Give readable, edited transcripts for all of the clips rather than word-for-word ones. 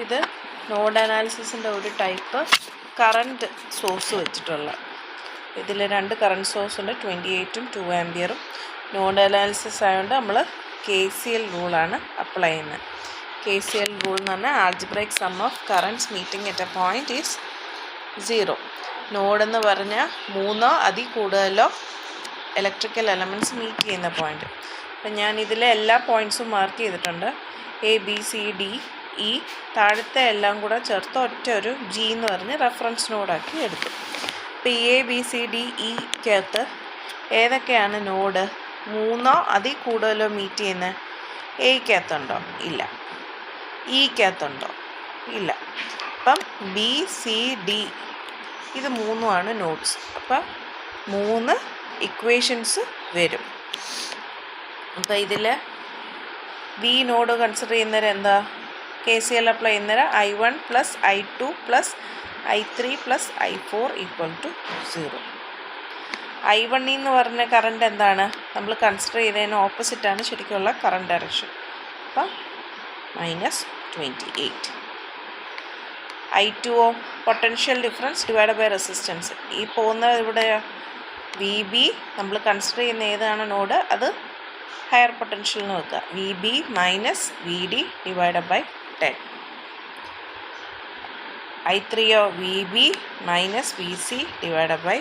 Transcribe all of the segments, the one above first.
ഇത് നോഡ് അനാലിസിസിൻ്റെ ഒരു type current source വെച്ചിട്ടുള്ള. ഇതിൽ 2 കറണ്ട് സോഴ്സ് ഉണ്ട്, 28ഉം 2 ആംപിയറും. നോഡ് അനാലിസിസ് ആയതുകൊണ്ട് നമ്മൾ KCL റൂളാണ് അപ്ലൈ ചെയ്യുന്നത്. KCL റൂൾ എന്ന് പറഞ്ഞാൽ algebraic sum of currents meeting at a point is 0. Node എന്ന് പറഞ്ഞാൽ 3 അതിൽ കൂടുതലോ ഇലക്ട്രിക്കൽ എലമെൻറ്റ്സ് മീറ്റ് ചെയ്യുന്ന പോയിന്റ്. അപ്പം ഞാൻ ഇതിലെ എല്ലാ പോയിൻറ്റ്സും മാർക്ക് ചെയ്തിട്ടുണ്ട്. ABCDE താഴത്തെ എല്ലാം കൂടെ ചേർത്ത് ഒറ്റ ഒരു G എന്ന് പറഞ്ഞ് റെഫറൻസ് നോഡാക്കി എടുത്തു. അപ്പോൾ ഈ ABCDEക്കകത്ത് ഏതൊക്കെയാണ് നോഡ്? 3 അതിൽ കൂടുതലോ മീറ്റ് ചെയ്യുന്നത്? എയ്ക്കകത്തുണ്ടോ? ഇല്ല. ഇക്കകത്തുണ്ടോ? ഇല്ല. അപ്പം BCD ഇത് 3ആണ് നോഡ്സ്. അപ്പം 3 ഇക്വേഷൻസ് വരും. അപ്പോൾ ഇതിൽ B നോഡ് കൺസിഡർ ചെയ്യുന്നേരം എന്താ? KCL apply ചെയ്യുന്നേരം I1 + I2 + I3 + I4 = 0. I1 എന്ന് പറഞ്ഞ കറണ്ട് എന്താണ്? നമ്മൾ കൺസിഡർ ചെയ്തതിന് ഓപ്പോസിറ്റാണ് ശരിക്കുള്ള കറണ്ട് ഡയറക്ഷൻ. അപ്പം -28. I2 potential difference divide by resistance. ഈ പോകുന്ന ഇവിടെ VB നമ്മൾ കൺസിഡർ ചെയ്യുന്ന ഏതാണ് നോഡ്? അത് ഹയർ പൊട്ടൻഷ്യൽ എന്ന് വെക്കുക. VB - VD divide by 10. I3 VB - VC divide by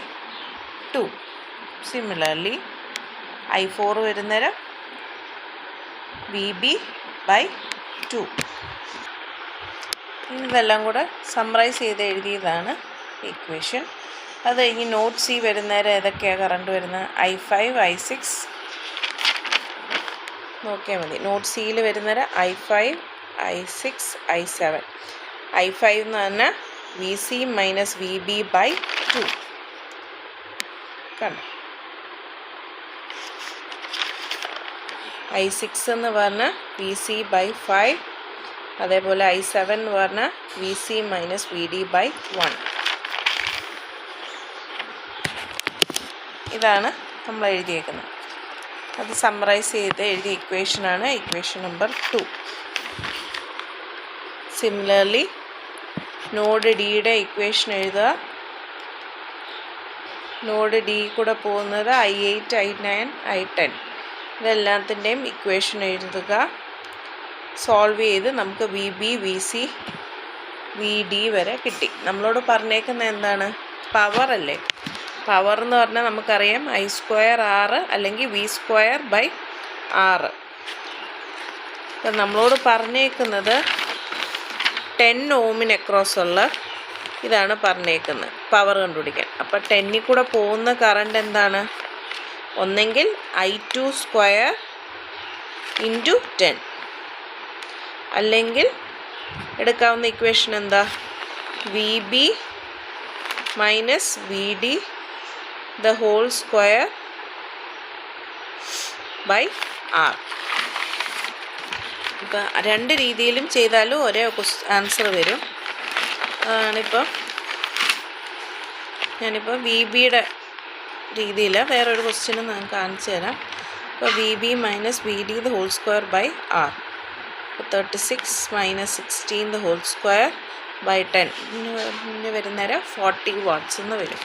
2. Similarly I4 വരുന്നേരം VB by 2. ഇതെല്ലാം കൂടെ സമ്മറൈസ് ചെയ്ത് എഴുതിയതാണ് ഇക്വേഷൻ. അത് കഴിഞ്ഞ് നോട്ട് C വരുന്നേരം ഏതൊക്കെയാണ് കറണ്ട് വരുന്നത്? I5 I6 നോക്കിയാൽ മതി. നോട്ട് സിയിൽ വരുന്നേരം I5 I6 I7. I5 എന്ന് പറഞ്ഞാൽ VC - VB by 2. കണ്ടോ? I6 എന്ന് പറഞ്ഞാൽ VC by 5. അതേപോലെ I7 എന്ന് പറഞ്ഞാൽ VC - VD by 1. ഇതാണ് നമ്മൾ എഴുതിയേക്കുന്നത്. അത് സമ്മറൈസ് ചെയ്ത് എഴുതിയ ഇക്വേഷനാണ് ഇക്വേഷൻ നമ്പർ 2. സിമിലർലി നോഡ് ഡിയുടെ ഇക്വേഷൻ എഴുതുക. നോഡ് ഡി കൂടെ പോകുന്നത് I8 I9 I10. ഇതെല്ലാത്തിൻ്റെയും ഇക്വേഷൻ എഴുതുക. സോൾവ് ചെയ്ത് നമുക്ക് VB VC VD വരെ കിട്ടി. നമ്മളോട് പറഞ്ഞേക്കുന്നത് എന്താണ്? പവർ അല്ലേ? പവർ എന്ന് പറഞ്ഞാൽ നമുക്കറിയാം I² R അല്ലെങ്കിൽ V² R. അപ്പം നമ്മളോട് പറഞ്ഞേക്കുന്നത് 10 ohmന് അക്രോസ് ഉള്ള ഇതാണ് പറഞ്ഞേക്കുന്നത് പവർ കണ്ടുപിടിക്കാൻ. അപ്പം 10ൽ കൂടെ പോകുന്ന കറണ്ട് എന്താണ്? ഒന്നെങ്കിൽ I2² × 10, അല്ലെങ്കിൽ എടുക്കാവുന്ന ഇക്വേഷൻ എന്താ? VB - VD the whole square by R. ഇപ്പം 2 രീതിയിലും ചെയ്താലും ഒരേ ആൻസർ വരും. അതാണിപ്പോൾ ഞാനിപ്പോൾ VBയുടെ രീതിയിൽ വേറൊരു ക്വസ്റ്റ്യനും ഞാൻ കാണിച്ചു തരാം. ഇപ്പോൾ VB - VD the whole square by R. 36 - 16 the whole square by 10 വരുന്നേരം 40 watts എന്ന് വരും.